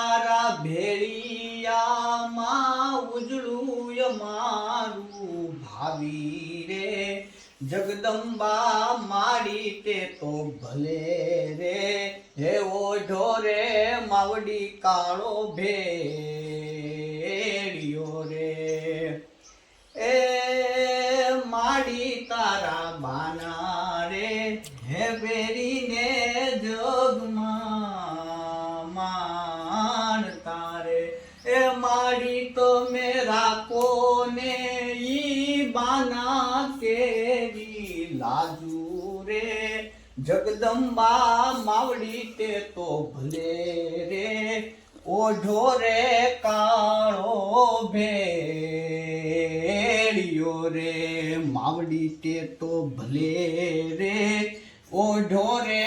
તારા ભેળિયામાં ઉજળું મારું ભાવી રે જગદંબા માડી તે તો ભલે રે હે ઓઢો રે માવડી કાળો ભેળિયો રે એ માડી તારા બાના રે હે બેરીને જગમાં માનતા રે એ માડી તો મેરા કોને ઈ બાના કેરી લાજુ રે જગદંબા માવડી તે તો ભલે રે ઓઢો રે કાળો ભેળિયો રે માવડી તે તો ભલે રે ઓઢો રે